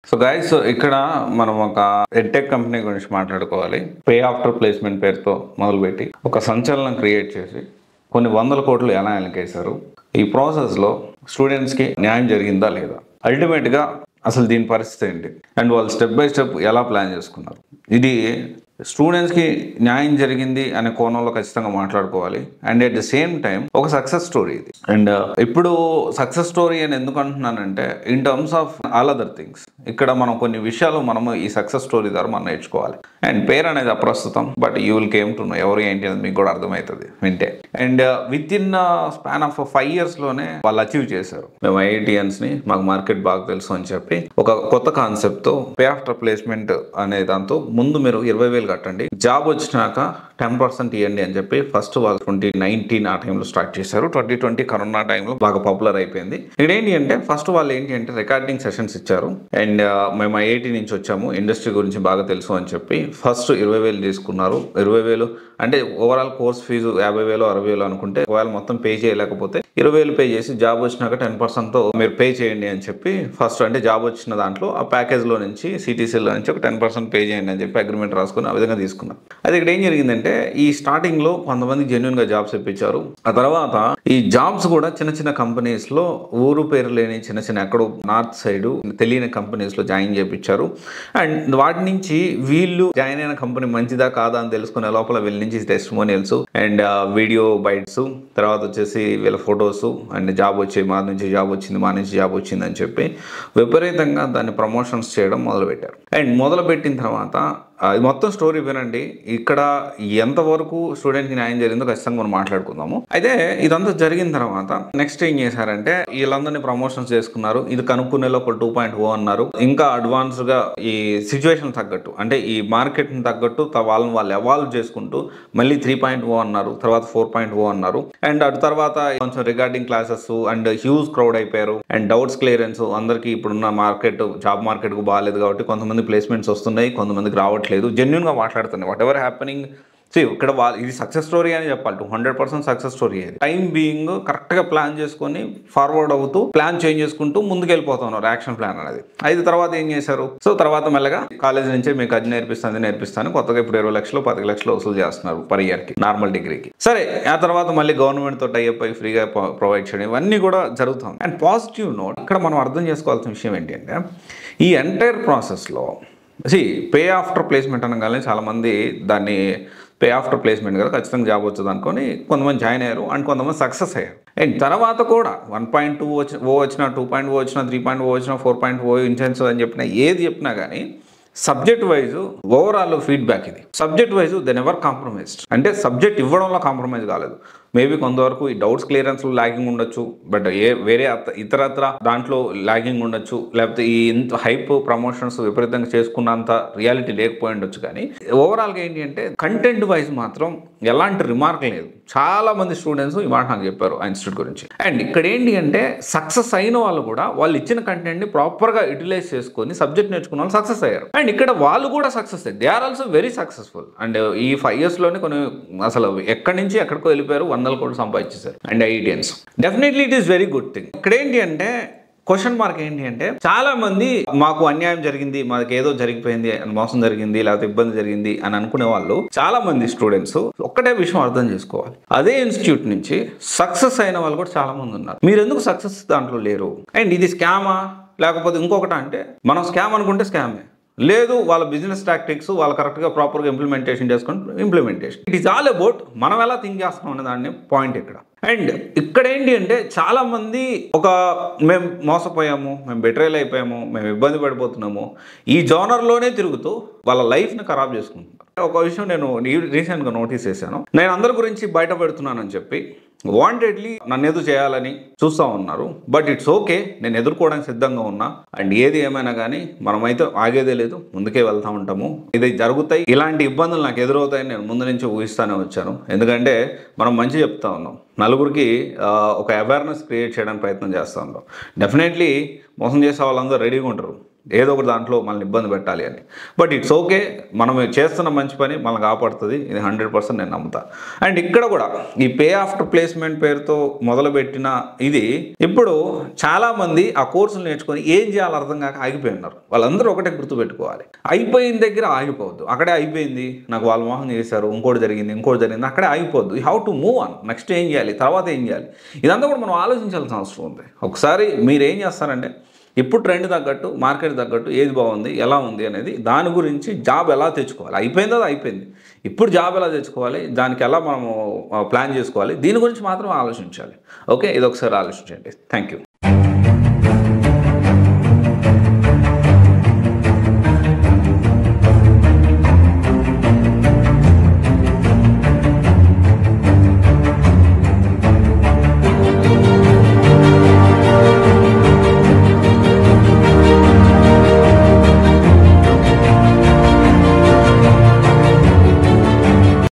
So guys ఇక్కడ మనం ఒక ఎడ్టెక్ కంపెనీ గురించి మాట్లాడుకోవాలి. పే ఆఫ్టర్ ప్లేస్మెంట్ పేరుతో మొదలుపెట్టి ఒక సంచలనం క్రియేట్ చేసి కొన్ని వందల కోట్లు ఎలా ఎలకేశారు, ఈ ప్రాసెస్లో స్టూడెంట్స్కి న్యాయం జరిగిందా లేదా, అల్టిమేట్గా అసలు దీని పరిస్థితి ఏంటి అండ్ వాళ్ళు స్టెప్ బై స్టెప్ ఎలా ప్లాన్ చేసుకున్నారు, ఇది స్టూడెంట్స్కి న్యాయం జరిగింది అనే కోణంలో ఖచ్చితంగా మాట్లాడుకోవాలి. And at the same time ఒక సక్సెస్ స్టోరీ ఇది. అండ్ ఇప్పుడు సక్సెస్ స్టోరీ అని ఎందుకు అంటున్నానంటే in terms of all other things ఇక్కడ మనం కొన్ని విషయాలు మనము ఈ సక్సెస్ స్టోరీ ద్వారా మనం నేర్చుకోవాలి. అండ్ పేరు అనేది అప్రస్తుతం, but you will came to know ఎవరు ఏంటి అనేది మీకు కూడా అర్థమవుతుంది వింటే. And with in span of 5 yearsలోనే వాళ్ళు అచీవ్ చేశారు. మేము ఐఐటియన్స్ని మాకు మార్కెట్ బాగా తెలుసు అని చెప్పి ఒక కొత్త కాన్సెప్ట్తో పే ఆఫ్టర్ ప్లేస్మెంట్ అనే దాంతో ముందు మీరు 20,000 కట్టండి, జాబ్ వచ్చినాక 10% ఇవ్వండి అని చెప్పి ఫస్ట్ వాళ్ళు 2019 ఆ టైంలో స్టార్ట్ చేశారు. 2020 కరోనా టైంలో బాగా పాపులర్ అయిపోయింది. ఇక్కడ ఏంటి అంటే ఫస్ట్ వాళ్ళు ఏంటి అంటే రికార్డింగ్ సెషన్స్ ఇచ్చారు. అండ్ మేము ఐఐటి నుంచి వచ్చాము, ఇండస్ట్రీ గురించి బాగా తెలుసు అని చెప్పి ఫస్ట్ 20,000 తీసుకున్నారు. 20,000 అంటే ఓవరాల్ కోర్స్ ఫీజు 50,000 60,000 అనుకుంటే ఒకవేళ మొత్తం పే చేయలేకపోతే 20,000 పే చేసి జాబ్ వచ్చినాక 10%తో మీరు పే చేయండి అని చెప్పి ఫస్ట్ అంటే జాబ్ వచ్చిన దాంట్లో ఆ ప్యాకేజ్లో నుంచి సిటీసీలో నుంచి ఒక 10% పే చేయండి అని చెప్పి అగ్రిమెంట్ రాసుకుని ఆ విధంగా తీసుకున్నారు. అది ఇక్కడ ఏం జరిగిందంటే ఈ స్టార్టింగ్లో కొంతమంది జెన్యున్గా జాబ్స్ ఇప్పించారు. ఆ తర్వాత ఈ జాబ్స్ కూడా చిన్న చిన్న కంపెనీస్లో ఊరు పేరు లేని చిన్న చిన్న ఎక్కడో నార్త్ సైడ్ తెలియని కంపెనీస్లో జాయిన్ చేయించారు. అండ్ వాటి నుంచి వీళ్ళు జాయిన్ అయిన కంపెనీ మంచిదా కాదా అని తెలుసుకునే లోపల వీళ్ళ నుంచి టెస్టిమోనియల్స్ అండ్ వీడియో బైట్స్, తర్వాత వచ్చేసి వీళ్ళ ఫొటోస్ అండ్ జాబ్ వచ్చి మా నుంచి జాబ్ వచ్చింది, మా నుంచి జాబ్ వచ్చింది అని చెప్పి విపరీతంగా దాన్ని ప్రమోషన్స్ చేయడం మొదలుపెట్టారు. అండ్ మొదలుపెట్టిన తర్వాత ఇది మొత్తం స్టోరీ వినండి. ఇక్కడ ఎంతవరకు స్టూడెంట్కి న్యాయం జరిగిందో ఖచ్చితంగా మనం మాట్లాడుకుందాము. అయితే ఇదంతా జరిగిన తర్వాత నెక్స్ట్ ఏం చేశారంటే వీళ్ళందరినీ ప్రమోషన్స్ చేసుకున్నారు. ఇది కనుక్కునే లోపల 2.0 అన్నారు. ఇంకా అడ్వాన్స్గా ఈ సిచ్యువేషన్ తగ్గట్టు అంటే ఈ మార్కెట్ని తగ్గట్టు వాళ్ళని వాళ్ళు ఎవాల్వ్ చేసుకుంటూ మళ్ళీ 3.0 అన్నారు, తర్వాత 4.0 అన్నారు. అండ్ అటు తర్వాత కొంచెం regarding classes and huge crowd అయిపోయారు. అండ్ డౌట్స్ క్లియరెన్స్ అందరికీ ఇప్పుడున్న మార్కెట్ జాబ్ మార్కెట్కు బాగాలేదు కాబట్టి కొంతమంది ప్లేస్మెంట్స్ వస్తున్నాయి, కొంతమందికి రావట్లేదు. జెన్యున్గా మాట్లాడుతున్నాయి. వాట్ ఎవర్ హ్యాపెనింగ్ ఇక్కడ ఇది సక్సెస్ స్టోరీ అని చెప్పాలి. 200% సక్సెస్ స్టోరీ. అది టైం బీయింగ్ కరెక్ట్గా ప్లాన్ చేసుకొని ఫార్వర్డ్ అవుతూ ప్లాన్ చేంజ్ చేసుకుంటూ ముందుకు వెళ్ళిపోతున్నారు. యాక్షన్ ప్లాన్ అనేది. అయితే తర్వాత ఏం చేశారు? సో తర్వాత మెల్లగా కాలేజ్ నుంచే మీకు అది నేర్పిస్తాను కొత్తగా ఇప్పుడు 20 లక్షలు 10 లక్షలు వసూలు చేస్తున్నారు పర్ ఇయర్కి నార్మల్ డిగ్రీకి. సరే ఆ తర్వాత మళ్ళీ గవర్నమెంట్ తో టైఅప్ అయి ఫ్రీగా ప్రొవైడ్ చేయడం ఇవన్నీ కూడా జరుగుతుంది. అండ్ పాజిటివ్ నోట్ ఇక్కడ మనం అర్థం చేసుకోవాల్సిన విషయం ఏంటి అంటే ఈ ఎంటైర్ ప్రాసెస్లో పే ఆఫ్టర్ ప్లేస్మెంట్ అనగానే చాలామంది దాన్ని పే ఆఫ్టర్ ప్లేస్మెంట్ కదా ఖచ్చితంగా జాబ్ వచ్చేది అనుకొని కొంతమంది జాయిన్ అయ్యారు అండ్ కొంతమంది సక్సెస్ అయ్యారు. అండ్ తర్వాత కూడా 1.2 వచ్చినా 2.0 వచ్చినా 3.0 వచ్చినా 4.0 ఇంటెన్సివ్ అని చెప్పినా ఏది చెప్పినా కానీ సబ్జెక్ట్ వైజ్ ఓవరాల్ ఫీడ్బ్యాక్ ఇది. Subject wise then ever compromised అంటే సబ్జెక్ట్ ఇవ్వడంలో కాంప్రమైజ్ కాలేదు. మేబీ కొంతవరకు ఈ డౌట్స్ క్లియరెన్స్లో ల్యాగింగ్ ఉండొచ్చు, బట్ వేరే ఇతరత్ర దాంట్లో ల్యాగింగ్ ఉండొచ్చు, లేకపోతే ఈ ఇంత హైప్ ప్రమోషన్స్ విపరీతంగా చేసుకున్నంత రియాలిటీ లేకపోయి ఉండొచ్చు. కానీ ఓవరాల్గా ఏంటి అంటే కంటెంట్ వైజ్ మాత్రం ఎలాంటి రిమార్క్ లేదు. చాలా మంది స్టూడెంట్స్ ఈ మాట నాకు చెప్పారు ఆ ఇన్స్టిట్యూట్ గురించి. అండ్ ఇక్కడ ఏంటి అంటే సక్సెస్ అయిన వాళ్ళు కూడా వాళ్ళు ఇచ్చిన కంటెంట్ని ప్రాపర్గా యూటిలైజ్ చేసుకొని సబ్జెక్ట్ నేర్చుకున్న వాళ్ళు సక్సెస్ అయ్యారు. అండ్ ఇక్కడ వాళ్ళు కూడా సక్సెస్ అయ్యారు. They are also very successful. And ఈ 5 yearsలోనే కొన్ని అసలు ఎక్కడి నుంచి ఎక్కడికో వెళ్ళిపోయారు, 100 కోట్లు సంపాదించేశారు. And IITians definitely it is very good thing. ఇక్కడ ఏంటి అంటే క్వశ్చన్ మార్క్ ఏంటి అంటే చాలా మంది మాకు అన్యాయం జరిగింది, మాకు ఏదో జరిగిపోయింది, మోసం జరిగింది, లేకపోతే ఇబ్బంది జరిగింది అని అనుకునే వాళ్ళు చాలా మంది స్టూడెంట్స్ ఒక్కటే విషయం అర్థం చేసుకోవాలి. అదే ఇన్స్టిట్యూట్ నుంచి సక్సెస్ అయిన వాళ్ళు కూడా చాలా మంది ఉన్నారు. మీరు ఎందుకు సక్సెస్ దాంట్లో లేరు? అండ్ ఇది స్కామా లేకపోతే ఇంకొకటి అంటే మనం స్కామ్ అనుకుంటే స్కామే లేదు, వాళ్ళ బిజినెస్ టాక్టిక్స్ వాళ్ళు కరెక్ట్గా ప్రాపర్గా ఇంప్లిమెంటేషన్ చేసుకుని implementation. It is all about మనం ఎలా థింక్ చేస్తాం అనే దాన్ని పాయింట్ ఇక్కడ. అండ్ ఇక్కడ ఏంటి అంటే చాలామంది మేము మోసపోయాము, మేము బెట్రేల్ అయిపోయాము, మేము ఇబ్బంది పడిపోతున్నాము ఈ జోనర్లోనే తిరుగుతూ వాళ్ళ లైఫ్ని ఖరాబ్ చేసుకుంటున్నారు. ఒక విషయం నేను రీసెంట్గా నోటీస్ చేశాను. నేను అందరి గురించి బయట పెడుతున్నానని చెప్పి వాంటెడ్లీ నన్ను ఎదురు చేయాలని చూస్తూ ఉన్నారు. బట్ ఇట్స్ ఓకే, నేను ఎదుర్కోవడానికి సిద్ధంగా ఉన్నా. అండ్ ఏది ఏమైనా కానీ మనమైతే ఆగేదే లేదు, ముందుకే వెళ్తూ ఉంటాము. ఇది జరుగుతాయి, ఇలాంటి ఇబ్బందులు నాకు ఎదురవుతాయని నేను ముందు నుంచి ఊహిస్తూనే వచ్చాను. ఎందుకంటే మనం మంచి చెప్తా ఉన్నాం, నలుగురికి ఒక అవేర్నెస్ క్రియేట్ చేయడానికి ప్రయత్నం చేస్తూ ఉన్నాం. డెఫినెట్లీ మోసం చేసే వాళ్ళందరూ రెడీగా ఉంటారు. ఏదో ఒకటి దాంట్లో మనల్ని ఇబ్బంది పెట్టాలి అని. బట్ ఇట్స్ ఓకే, మనం చేస్తున్న మంచి పని మనల్ని కాపాడుతుంది, ఇది 100% నేను నమ్ముతా. అండ్ ఇక్కడ కూడా ఈ పే ఆఫ్టర్ ప్లేస్మెంట్ పేరుతో మొదలుపెట్టిన ఇది ఇప్పుడు చాలామంది ఆ కోర్సులు నేర్చుకొని ఏం చేయాలో అర్థం కాక ఆగిపోయి ఉన్నారు. వాళ్ళందరూ ఒకటే గుర్తుపెట్టుకోవాలి, అయిపోయిన దగ్గర ఆగిపోవద్దు. అక్కడే అయిపోయింది, నాకు వాళ్ళు మోహం చేశారు, ఇంకోటి జరిగింది అక్కడే ఆగిపోవద్దు. You have to move on. Next ఏం చేయాలి, తర్వాత ఏం చేయాలి, ఇదంతా కూడా మనం ఆలోచించాల్సిన అవసరం ఉంది. ఒకసారి మీరు ఏం చేస్తారంటే ఇప్పుడు ట్రెండ్ తగ్గట్టు, మార్కెట్ తగ్గట్టు ఏది బాగుంది, ఎలా ఉంది అనేది దాని గురించి జాబ్ ఎలా తెచ్చుకోవాలి, అయిపోయింది అది అయిపోయింది, ఇప్పుడు జాబ్ ఎలా తెచ్చుకోవాలి, దానికి ఎలా మనము ప్లాన్ చేసుకోవాలి, దీని గురించి మాత్రం ఆలోచించాలి. ఓకే, ఇది ఒకసారి ఆలోచించండి. Thank you.